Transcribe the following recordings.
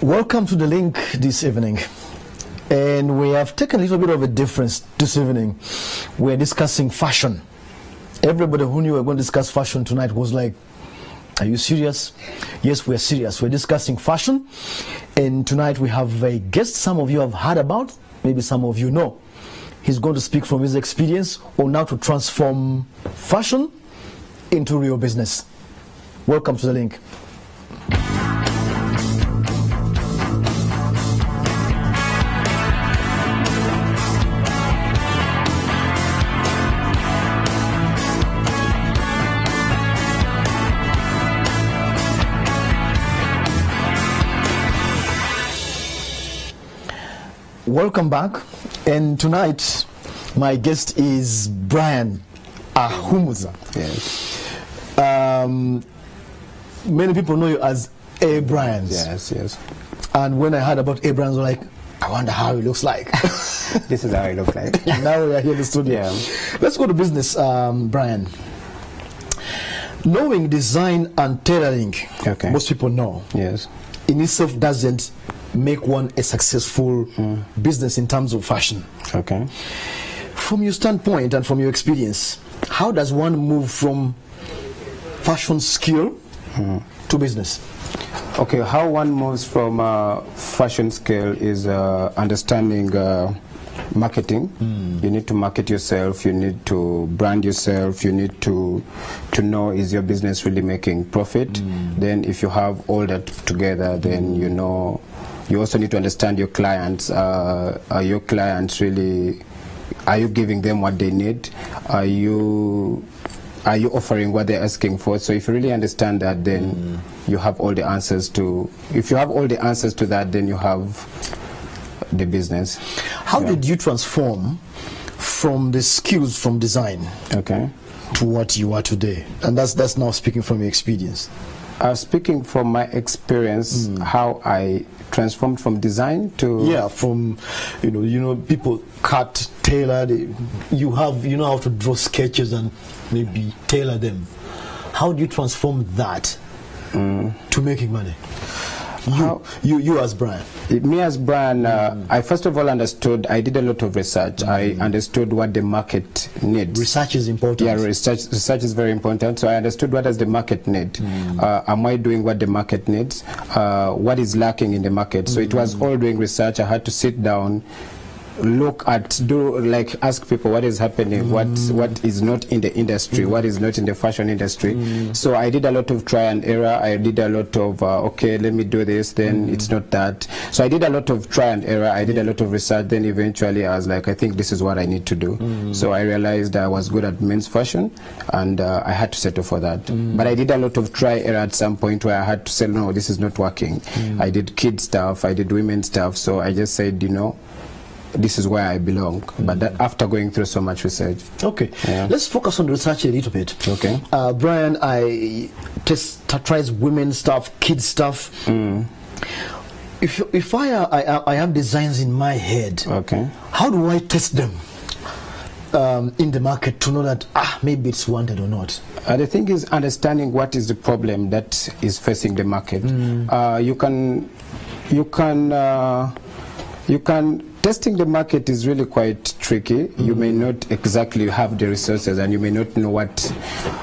Welcome to The Link this evening. And we have taken a little bit of a difference this evening. We're discussing fashion. Everybody who knew we were going to discuss fashion tonight was like, are you serious? Yes, we're serious. We're discussing fashion. And tonight we have a guest some of you have heard about, maybe some of you know. He's going to speak from his experience on how to transform fashion into real business. Welcome to The Link. Welcome back, and tonight my guest is Brian Ahumuza. Yes. Many people know you as A. Brian. Yes, yes. And when I heard about A. Brian, I was like, I wonder how he looks like. This is how it looks like. Now we are here in the studio. Yeah. Let's go to business, Brian. Knowing design and tailoring, Okay. most people know, Yes. in itself doesn't make one a successful business in terms of fashion. Okay. From your standpoint and from your experience, how does one move from fashion skill to business? Okay, how one moves from fashion skill is understanding marketing. You need to market yourself, you need to brand yourself, you need to know, is your business really making profit? Then if you have all that together, then you know, you also need to understand your clients. Are your clients really, are you giving them what they need? Are you offering what they're asking for? So if you really understand that, then you have all the answers to, if you have all the answers to that, then you have the business. How did you transform from the skills from design Okay. to what you are today? And that's now speaking from your experience. Speaking from my experience, how I transformed from design to from you know people cut, tailor. You know how to draw sketches and maybe tailor them. How do you transform that to making money? You as Brian. Me as Brian, I first of all understood, I did a lot of research. I understood what the market needs. Research is important. Yeah, research is very important. So I understood what does the market need. Am I doing what the market needs? What is lacking in the market? So it was all doing research. I had to sit down, look at, ask people what is happening, what is not in the industry, what is not in the fashion industry. So I did a lot of try and error. I did a lot of okay, let me do this, then it's not that. So I did a lot of try and error. I did a lot of research. Then eventually I was like, I think this is what I need to do. So I realized I was good at men's fashion, and I had to settle for that. But I did a lot of try error at some point where I had to say, no, this is not working. I did kid stuff, I did women's stuff. So I just said, you know, this is where I belong. But that after going through so much research. Okay. Yeah. Let's focus on the research a little bit. Okay. Brian, I tried women's stuff, kids stuff. If I have designs in my head, okay, how do I test them in the market to know that maybe it's wanted or not? The thing is understanding what is the problem that is facing the market. You can testing the market is really quite tricky. You may not exactly have the resources, and you may not know what,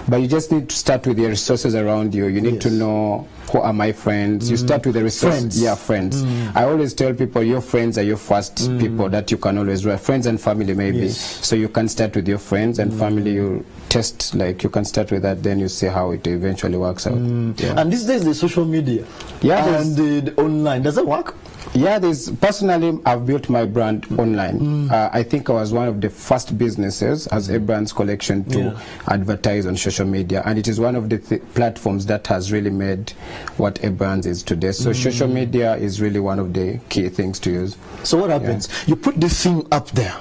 but you just need to start with the resources around you. You need to know, who are my friends? You start with the resources. Friends. Yeah, friends. I always tell people your friends are your first people that you can always write. Friends and family maybe. Yes. So you can start with your friends and family. You test, like you can start with that, then you see how it eventually works out. Yeah. And these days the social media and the online, does that work? Yeah, personally, I've built my brand online. I think I was one of the first businesses as A Brands Collection to advertise on social media, and it is one of the platforms that has really made what A Brands is today. So social media is really one of the key things to use. So what happens? You put this thing up there.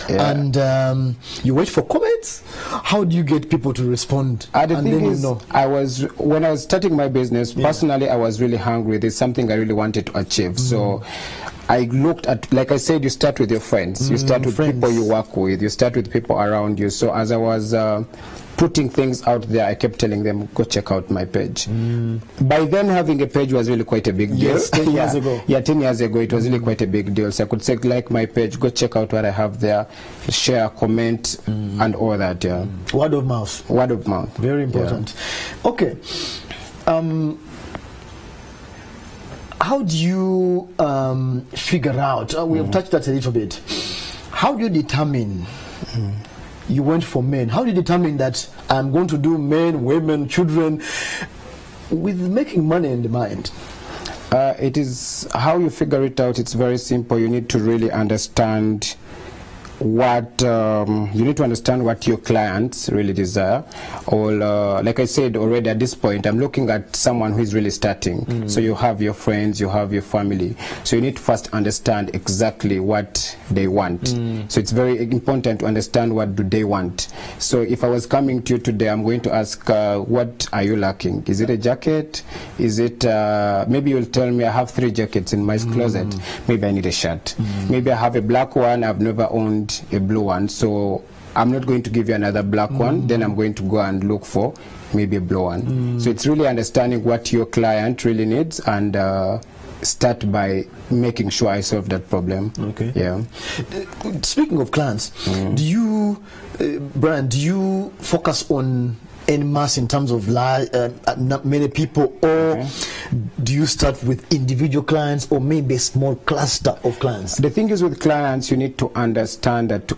And you wait for comments. How do you get people to respond? The thing is, when I was starting my business, personally, I was really hungry. There's something I really wanted to achieve. So I looked at, like I said, you start with your friends. You start with people you work with. You start with people around you. So as I was putting things out there, I kept telling them, go check out my page. By then, having a page was really quite a big deal. Yes, 10 years ago. Yeah, 10 years ago, it was really quite a big deal. So I could say, like my page, go check out what I have there, share, comment, and all that, yeah. Word of mouth. Word of mouth. Very important. Yeah. Okay. How do you figure out, we have touched that a little bit, how do you determine, you went for men, how do you determine that I'm going to do men, women, children, with making money in the mind? It is how you figure it out. It's very simple. You need to really understand what you need to understand what your clients really desire, or like I said already, at this point I'm looking at someone who is really starting. So you have your friends, you have your family, so you need to first understand exactly what they want. So it's very important to understand what do they want. So if I was coming to you today, I'm going to ask, what are you lacking? Is it a jacket? Is it maybe you'll tell me I have 3 jackets in my closet, maybe I need a shirt. Maybe I have a black one, I've never owned a blue one, so I'm not going to give you another black one, then I'm going to go and look for maybe a blue one. So it's really understanding what your client really needs and start by making sure I solve that problem. Okay. Yeah. Speaking of clients, do you, Brian, do you focus on en masse in terms of not many people, or do you start with individual clients or maybe a small cluster of clients? The thing is, with clients, you need to understand that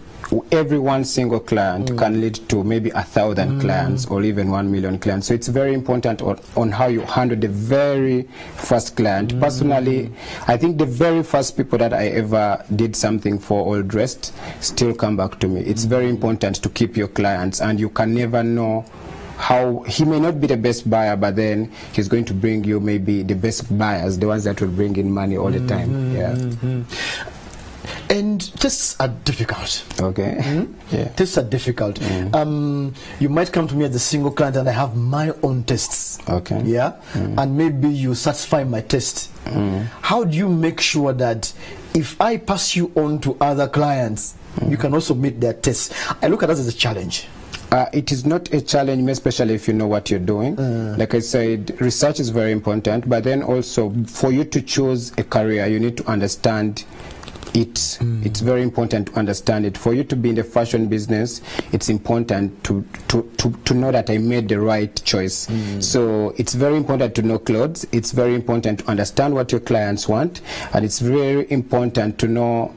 every one single client can lead to maybe 1,000 clients or even 1 million clients. So it's very important on how you handle the very first client. Personally, I think the very first people that I ever did something for, all dressed, still come back to me. It's very important to keep your clients, and you can never know how he may not be the best buyer, but then he's going to bring you maybe the best buyers, the ones that will bring in money all the time. And tests are difficult. Okay. Yeah. Tests are difficult. You might come to me as a single client and I have my own tests. Okay. Yeah. And maybe you satisfy my test. How do you make sure that if I pass you on to other clients, you can also meet their tests? I look at that as a challenge. It is not a challenge, especially if you know what you're doing. Like I said, research is very important, but then also for you to choose a career, you need to understand it. It's very important to understand it. For you to be in the fashion business, it's important to know that I made the right choice. So it's very important to know clothes. It's very important to understand what your clients want, and it's very important to know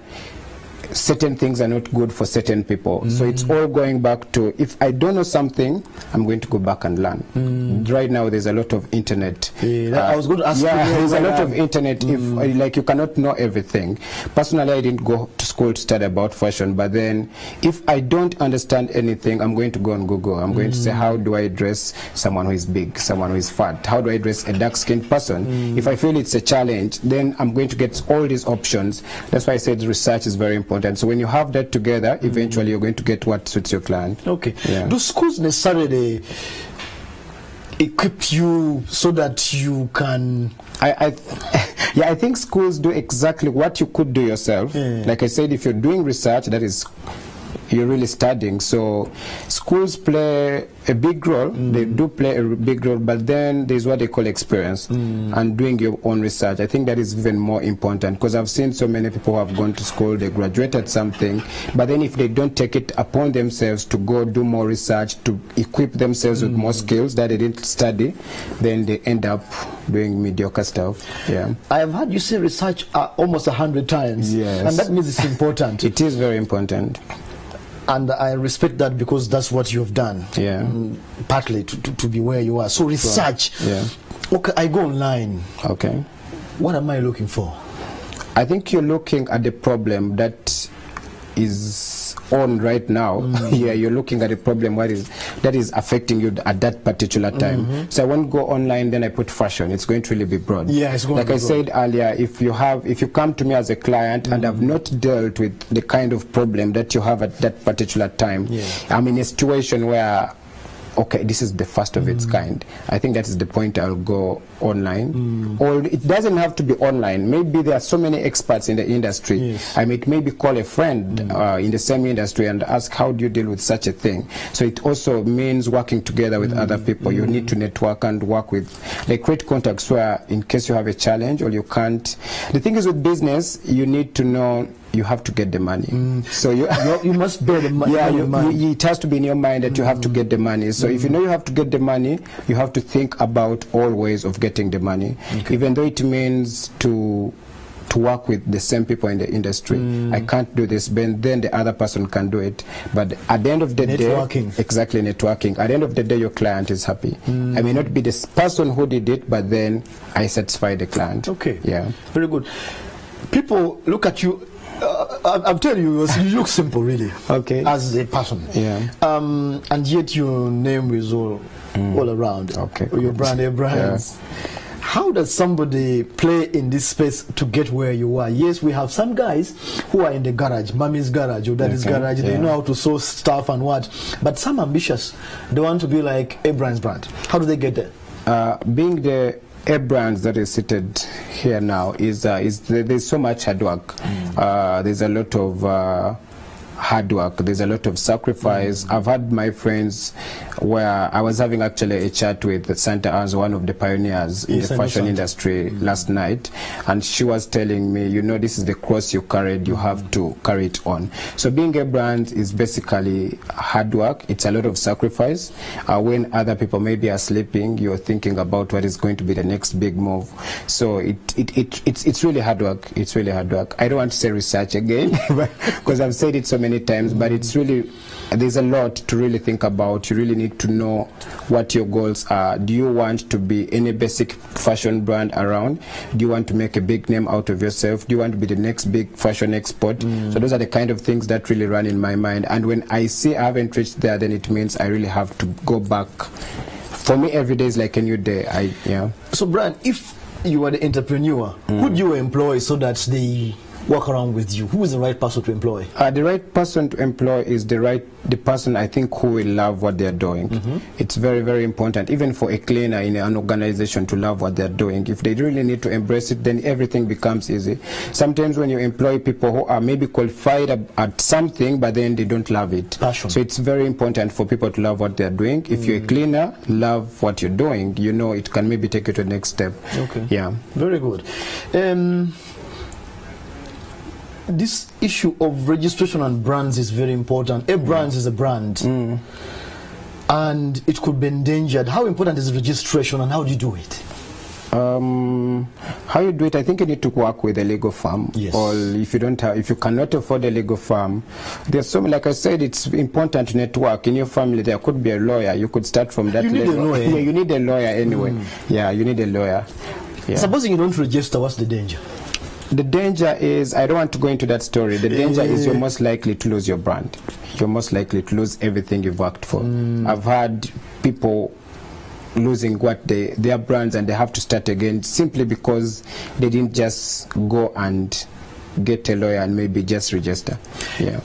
certain things are not good for certain people. So it's all going back to, if I don't know something, I'm going to go back and learn. Right now there's a lot of internet. I was going to ask you. There's a lot of internet. If like, you cannot know everything. Personally, I didn't go to school to study about fashion, but then if I don't understand anything, I'm going to go on Google. I'm going to say, how do I dress someone who is big, someone who is fat? How do I dress a dark-skinned person? If I feel it's a challenge, then I'm going to get all these options. That's why I said research is very important. So when you have that together, eventually you're going to get what suits your client. Okay. Yeah. Do schools necessarily equip you so that you can? I think schools do exactly what you could do yourself. Like I said, if you're doing research, that is, you're really studying. So schools play a big role. They do play a big role, but then there's what they call experience and doing your own research. I think that is even more important, because I've seen so many people who have gone to school, they graduated something, but then if they don't take it upon themselves to go do more research, to equip themselves with more skills that they didn't study, then they end up doing mediocre stuff. Yeah. I have heard you say research almost 100 times. Yes. And that means it's important. It is very important. And I respect that, because that's what you've done. Yeah. Partly to be where you are. So research. Yeah. Okay, I go online. Okay. What am I looking for? I think you're looking at the problem that is on right now. Yeah, you're looking at a problem that is affecting you at that particular time. So I won't go online, then I put fashion. It's going to really be broad. Yeah, it's going to be broad. Like I said earlier, if you come to me as a client and I've not dealt with the kind of problem that you have at that particular time, I'm in a situation where okay, this is the first of its kind. I think that is the point. I'll go online, or it doesn't have to be online. Maybe there are so many experts in the industry. Yes. I might maybe call a friend in the same industry and ask, how do you deal with such a thing? So it also means working together with other people. You need to network and work with, like, create contacts where, in case you have a challenge or you can't. The thing is, with business, you need to know you have to get the money. So you must bear the money. Yeah, it has to be in your mind that you have to get the money. So if you know you have to get the money, you have to think about all ways of getting the money, even though it means to work with the same people in the industry. I can't do this, but then the other person can do it. But at the end of the networking. day, exactly, networking. At the end of the day, your client is happy. I may not be the person who did it, but then I satisfy the client. Okay. Yeah. Very good. People look at you. I'm telling you, you look simple, really. Okay. As a person. Yeah. And yet your name is all around. Okay. Your brand, your brands. Yeah. How does somebody play in this space to get where you are? Yes, we have some guys who are in the garage, mommy's garage or daddy's garage. They know how to source stuff and what. But some ambitious, they want to be like a brand's brand. How do they get there? Being the brands that is seated here now is there's so much hard work. There's a lot of hard work. There's a lot of sacrifice. I've had my friends where I was having actually a chat with Santa as one of the pioneers in the fashion industry last night, and she was telling me, you know, this is the cross you carried, you have to carry it on. So being a brand is basically hard work. It's a lot of sacrifice. When other people maybe are sleeping, you're thinking about what is going to be the next big move. So it's really hard work. It's really hard work. I don't want to say research again because I've said it so many times, but it's really, there's a lot to really think about. You really need to know what your goals are. Do you want to be any basic fashion brand around? Do you want to make a big name out of yourself? Do you want to be the next big fashion export? So those are the kind of things that really run in my mind. And when I see I haven't reached there, then it means I really have to go back. For me, every day is like a new day. So Brian, if you were the entrepreneur, who do you employ so that they work around with you? Who is the right person to employ? The right person to employ is the person I think who will love what they're doing. It's very, very important, even for a cleaner in an organization, to love what they're doing. If they really need to embrace it, then everything becomes easy. Sometimes when you employ people who are maybe qualified at something, but then they don't love it. Passion. So it's very important for people to love what they're doing. If you're a cleaner, love what you're doing, you know it can maybe take you to the next step. Okay. Yeah. Very good. This issue of registration and brands is very important. A brand is a brand, and it could be endangered. How important is registration, and how do you do it? How you do it, I think you need to work with a legal firm. Yes. Or if you cannot afford a legal firm, there's so, like I said, it's important to network. In your family, there could be a lawyer. You could start from that level. You need a lawyer. Yeah, you need a lawyer anyway. Yeah, you need a lawyer. Yeah. Supposing you don't register, what's the danger? The danger is, I don't want to go into that story. The danger is you're most likely to lose your brand. You're most likely to lose everything you've worked for. I've had people losing their brands, and they have to start again simply because they didn't just go and get a lawyer and maybe just register. Yeah.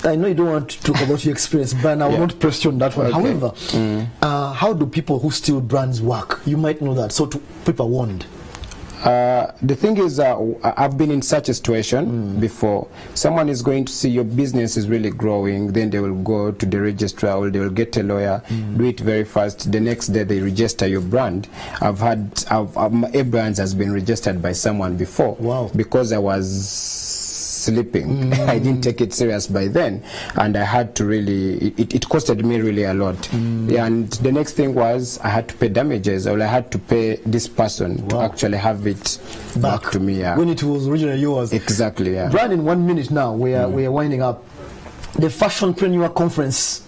I know you don't want to talk about your experience, but I will not press you on that one. Okay. However, how do people who steal brands work? You might know that, so people are warned. The thing is, I've been in such a situation before. Someone is going to see your business is really growing, then they will go to the registrar, or they will get a lawyer, do it very fast. The next day they register your brand. A brand has been registered by someone before. Wow. Because I was sleeping. I didn't take it serious by then, and I had to really, it costed me really a lot. Yeah, and the next thing was I had to pay damages, or I had to pay this person to actually have it back to me. Yeah. When it was originally yours. Exactly. Yeah. Brian, in 1 minute now, we are winding up. The Fashionpreneur Conference.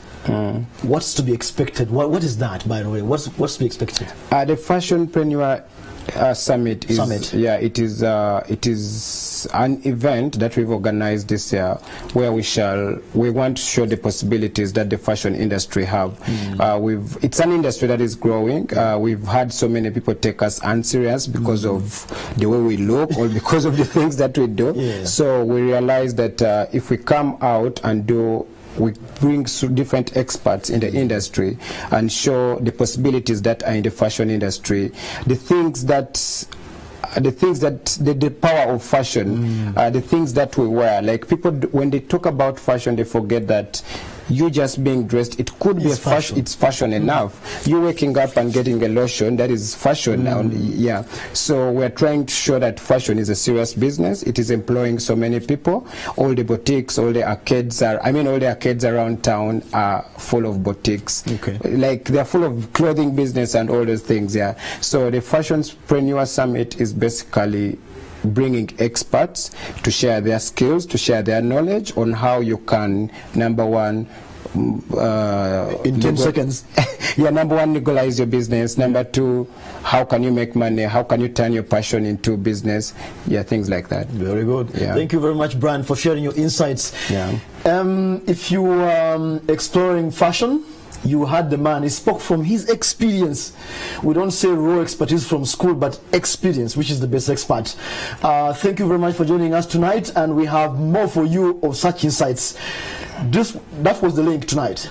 What's to be expected? What is that, by the way? What's to be expected? The Fashionpreneur Summit is it is an event that we've organized this year, where we want to show the possibilities that the fashion industry have. It's an industry that is growing. We've had so many people take us unserious because of the way we look, or because of the things that we do. So we realized that if we come out and do we bring different experts in the industry and show the possibilities that are in the fashion industry, the power of fashion, the things that we wear. Like people, when they talk about fashion, they forget that you just being dressed, it could be a fashion. It's fashion enough. You waking up and getting a lotion, that is fashion now. Yeah. So we're trying to show that fashion is a serious business. It is employing so many people. All the boutiques, all the arcades all the arcades around town are full of boutiques. Okay. Like they're full of clothing business and all those things. Yeah. So the Fashionpreneur Summit is basically bringing experts to share their skills, to share their knowledge on how you can, number one, in 10 seconds. Yeah, number one, legalize your business. Number two, how can you make money? How can you turn your passion into business? Yeah, things like that. Very good. Yeah. Thank you very much, Brian, for sharing your insights. Yeah. If you are exploring fashion, you heard the man. He spoke from his experience. We don't say raw expertise from school, but experience, which is the best expert. Thank you very much for joining us tonight, and we have more for you of such insights. That was the link tonight.